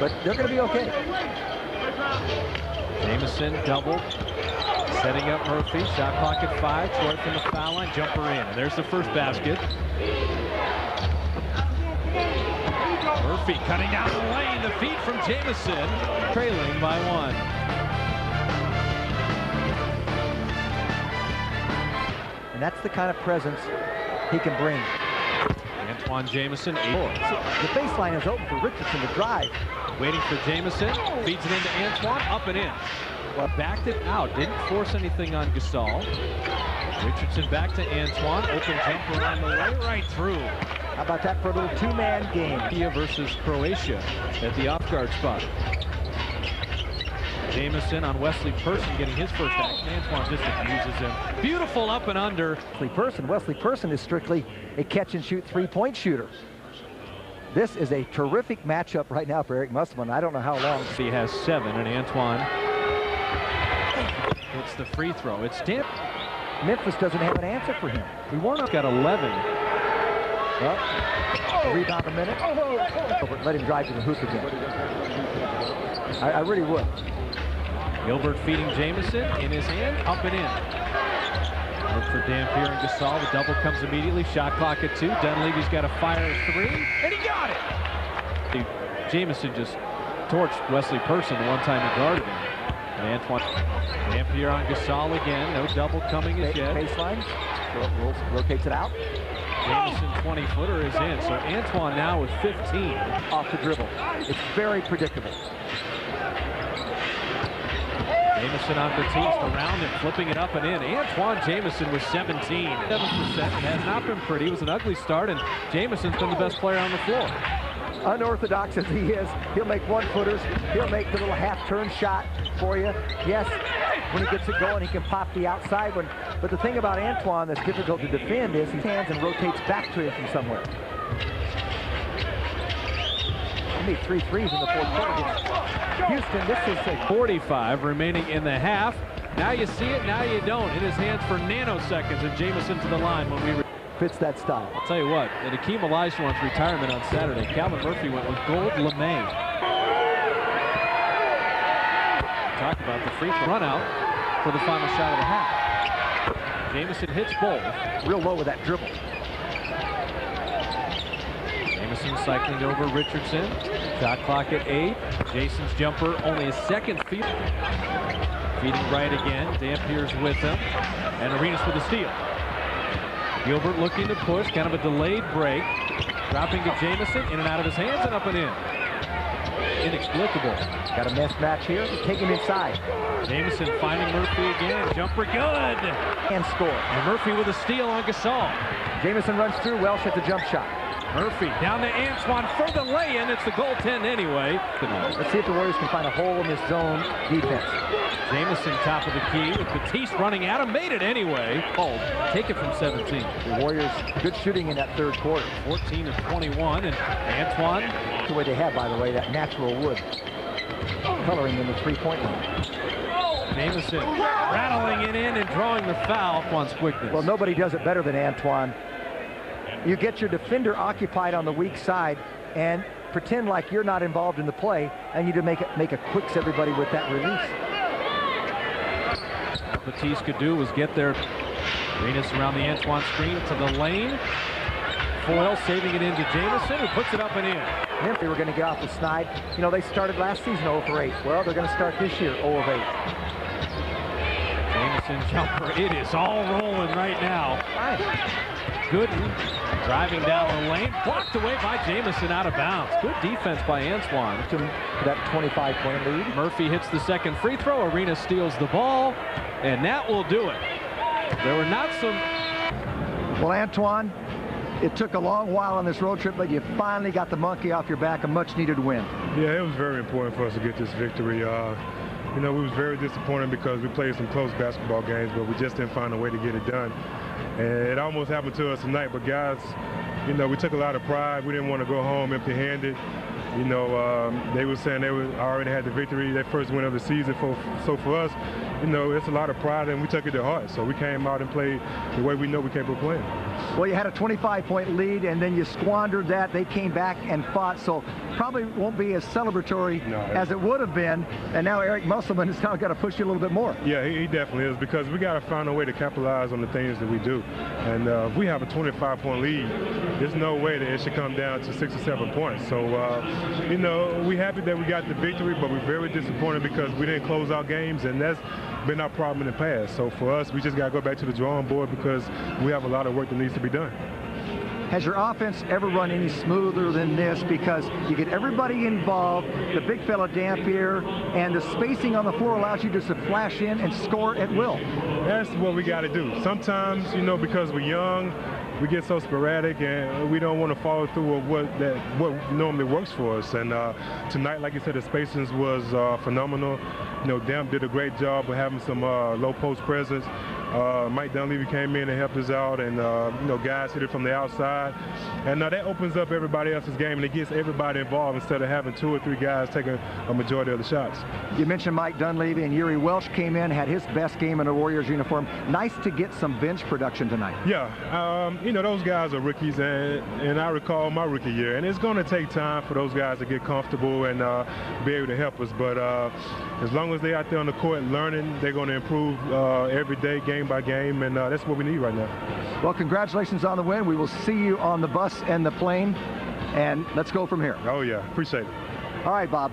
but they're going to be okay. Jamison double, setting up Murphy. Shot clock at 5. Short from the foul line. Jumper in. And there's the first basket. Murphy cutting down the lane. The feed from Jamison. Trailing by 1. And that's the kind of presence he can bring. Antawn Jamison, 8. The baseline is open for Richardson to drive. Waiting for Jamison, feeds it into Antawn, up and in. Well, backed it out, didn't force anything on Gasol. Richardson back to Antawn, open jumper on the way, right through. How about that for a little two-man game? India versus Croatia at the off-guard spot. Jamison on Wesley Person getting his first action. Antawn just abuses him. Beautiful up and under. Wesley Person is strictly a catch-and-shoot three-point shooter. This is a terrific matchup right now for Eric Musselman. I don't know how long. He has 7, and Antawn hits the free throw. It's stamped. Memphis doesn't have an answer for him. We Warnock got 11. Well, rebound a minute. Let him drive to the hoop again. I really would. Gilbert feeding Jamison in his hand, up and in. Look for Dampier and Gasol. The double comes immediately. Shot clock at 2. Dunleavy's got a fire 3, and he got it. Jamison just torched Wesley Person the one time he guarded him. And Antawn Dampier on Gasol again. No double coming as yet. Baseline. Rotates it out. Jamison 20-footer is in. So Antawn now with 15 off the dribble. It's very predictable. Jamison on Batiste around him, flipping it up and in. Antawn Jamison with 17. 7% has not been pretty. It was an ugly start, and Jamison's been the best player on the floor. Unorthodox as he is, he'll make one-footers. He'll make the little half-turn shot for you. Yes, when he gets it going, he can pop the outside one. But the thing about Antawn that's difficult to defend is he stands and rotates back to him from somewhere. He made 3 threes in the fourth quarter. Houston, this is a 45 remaining in the half. Now you see it, now you don't. In his hands for nanoseconds, and Jamison to the line when we fits that style. I'll tell you what, at Akeem Olajuwon's retirement on Saturday, Calvin Murphy went with gold lame. Talk about the free throw run out for the final shot of the half. Jamison hits both. Real low with that dribble. Jamison cycling over Richardson. Shot clock at 8. Jason's jumper only a second feed. Feeding right again. Dampier's with him. And Arenas with a steal. Gilbert looking to push. Kind of a delayed break. Dropping to Jamison. In and out of his hands and up and in. Inexplicable. Got a mismatch here. Take him inside. Jamison finding Murphy again. Jumper good. And score. And Murphy with a steal on Gasol. Jamison runs through. Welsh at the jump shot. Murphy down to Antawn for the lay-in. It's the goaltend anyway. Let's see if the Warriors can find a hole in this zone defense. Jamison top of the key with Batiste running at him. Made it anyway. Oh, take it from 17. The Warriors good shooting in that third quarter. 14 of 21. And Antawn. That's the way they have, by the way, that natural wood coloring in the three-point line. Jamison rattling it in and drawing the foul. Antoine's quickness. Well, nobody does it better than Antawn. You get your defender occupied on the weak side and pretend like you're not involved in the play, and you make a quicks everybody with that release. What Batiste could do was get there. Arenas around the Antawn screen to the lane. Foyle saving it into Jamison, who puts it up and in. They were going to get off the snide. You know, they started last season 0 for 8. Well, they're going to start this year 0 of 8. Jamison jumper. It is all rolling right now. Gooden driving down the lane, blocked away by Jamison out of bounds. Good defense by Antawn. To that 25-point lead. Murphy hits the second free throw. Arenas steals the ball, and that will do it. There were not some... Well, Antawn, it took a long while on this road trip, but you finally got the monkey off your back, a much-needed win. Yeah, it was very important for us to get this victory. You know, we was very disappointed because we played some close basketball games, but we just didn't find a way to get it done. And it almost happened to us tonight, but guys, you know, we took a lot of pride. We didn't want to go home empty-handed. You know, they were saying they already had the victory, their first win of the season. So for us, you know, it's a lot of pride, and we took it to heart. So we came out and played the way we know we capable of playing. Well, you had a 25-point lead, and then you squandered that. They came back and fought. So probably won't be as celebratory as it would have been, and now Eric Musselman has now got to push you a little bit more. Yeah, he definitely is, because we got to find a way to capitalize on the things that we do. And if we have a 25-point lead, there's no way that it should come down to 6 or 7 points. So, you know, we're happy that we got the victory, but we're very disappointed because we didn't close out games, and that's been our problem in the past. So for us, we just got to go back to the drawing board because we have a lot of work that needs to be done. Has your offense ever run any smoother than this? Because you get everybody involved, the big fella Dampier, and the spacing on the floor allows you just to flash in and score at will. That's what we got to do. Sometimes, you know, because we're young, we get so sporadic and we don't want to follow through with what normally works for us. And tonight, like you said, the spacings was phenomenal. You know, Damp did a great job of having some low post presence. Mike Dunleavy came in and helped us out, and you know, guys hit it from the outside, and that opens up everybody else's game, and it gets everybody involved instead of having 2 or 3 guys taking a majority of the shots. You mentioned Mike Dunleavy, and Yuri Welsh came in, had his best game in a Warriors uniform. Nice to get some bench production tonight. Yeah, you know, those guys are rookies, and I recall my rookie year, and it's going to take time for those guys to get comfortable and be able to help us. But as long as they're out there on the court learning, they're going to improve every day, game by game, and that's what we need right now. Well, congratulations on the win. We will see you on the bus and the plane, and let's go from here. Oh yeah, appreciate it. All right, Bob.